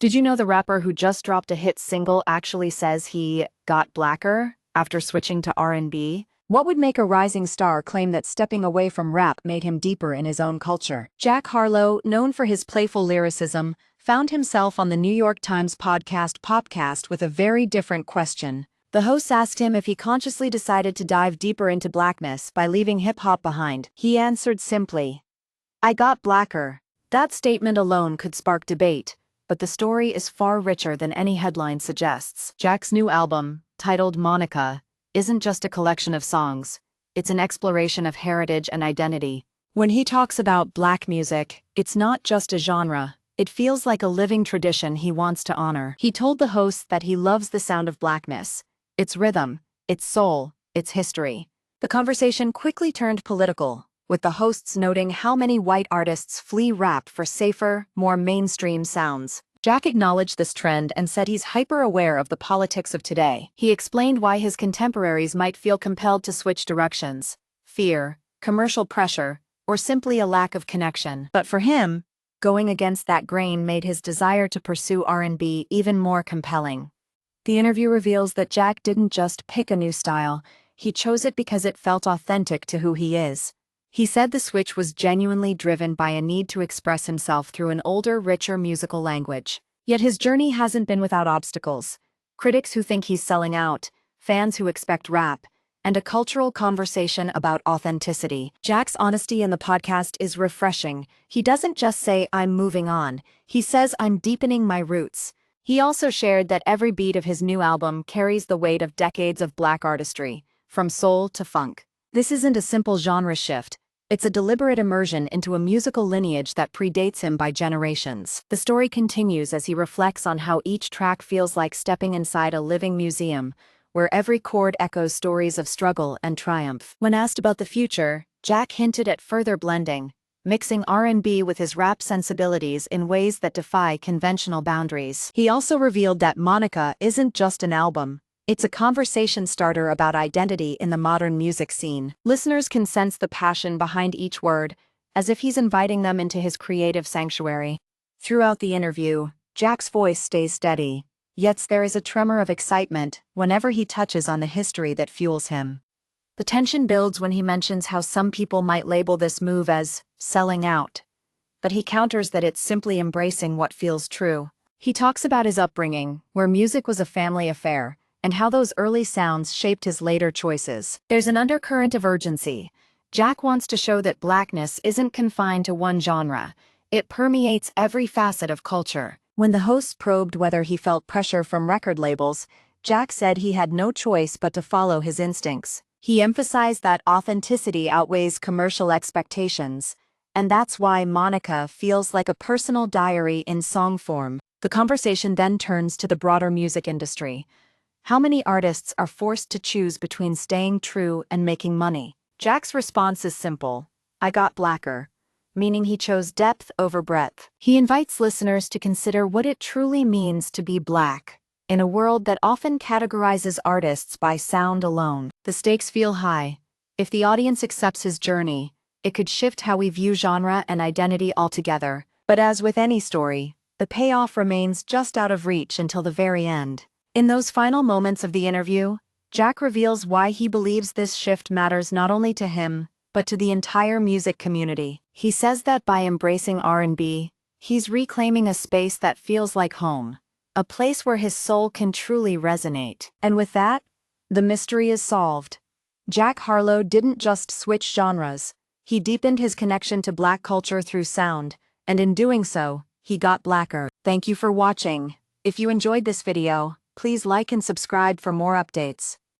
Did you know the rapper who just dropped a hit single actually says he got blacker after switching to R&B? What would make a rising star claim that stepping away from rap made him deeper in his own culture? Jack Harlow, known for his playful lyricism, found himself on the New York Times Popcast with a very different question. The host asked him if he consciously decided to dive deeper into blackness by leaving hip-hop behind. He answered simply, "I got blacker." That statement alone could spark debate, but the story is far richer than any headline suggests. Jack's new album, titled Monica, isn't just a collection of songs, it's an exploration of heritage and identity. When he talks about black music, it's not just a genre, it feels like a living tradition he wants to honor. He told the host that he loves the sound of blackness, its rhythm, its soul, its history. The conversation quickly turned political, with the hosts noting how many white artists flee rap for safer, more mainstream sounds. Jack acknowledged this trend and said he's hyper-aware of the politics of today. He explained why his contemporaries might feel compelled to switch directions: fear, commercial pressure, or simply a lack of connection. But for him, going against that grain made his desire to pursue R&B even more compelling. The interview reveals that Jack didn't just pick a new style, he chose it because it felt authentic to who he is. He said the switch was genuinely driven by a need to express himself through an older, richer musical language. Yet his journey hasn't been without obstacles. Critics who think he's selling out, fans who expect rap, and a cultural conversation about authenticity. Jack's honesty in the podcast is refreshing. He doesn't just say, "I'm moving on," he says, "I'm deepening my roots." He also shared that every beat of his new album carries the weight of decades of black artistry, from soul to funk. This isn't a simple genre shift. It's a deliberate immersion into a musical lineage that predates him by generations. The story continues as he reflects on how each track feels like stepping inside a living museum, where every chord echoes stories of struggle and triumph. When asked about the future, Jack hinted at further blending, mixing R&B with his rap sensibilities in ways that defy conventional boundaries. He also revealed that Monica isn't just an album. It's a conversation starter about identity in the modern music scene. Listeners can sense the passion behind each word, as if he's inviting them into his creative sanctuary. Throughout the interview, Jack's voice stays steady, yet there is a tremor of excitement whenever he touches on the history that fuels him. The tension builds when he mentions how some people might label this move as selling out, but he counters that it's simply embracing what feels true. He talks about his upbringing, where music was a family affair, and how those early sounds shaped his later choices. There's an undercurrent of urgency. Jack wants to show that blackness isn't confined to one genre. It permeates every facet of culture. When the host probed whether he felt pressure from record labels, Jack said he had no choice but to follow his instincts. He emphasized that authenticity outweighs commercial expectations, and that's why Monica feels like a personal diary in song form. The conversation then turns to the broader music industry. How many artists are forced to choose between staying true and making money? Jack's response is simple: "I got blacker," meaning he chose depth over breadth. He invites listeners to consider what it truly means to be black, in a world that often categorizes artists by sound alone. The stakes feel high. If the audience accepts his journey, it could shift how we view genre and identity altogether. But as with any story, the payoff remains just out of reach until the very end. In those final moments of the interview, Jack reveals why he believes this shift matters not only to him, but to the entire music community. He says that by embracing R&B, he's reclaiming a space that feels like home, a place where his soul can truly resonate. And with that, the mystery is solved. Jack Harlow didn't just switch genres, he deepened his connection to black culture through sound, and in doing so, he got blacker. Thank you for watching. If you enjoyed this video, please like and subscribe for more updates.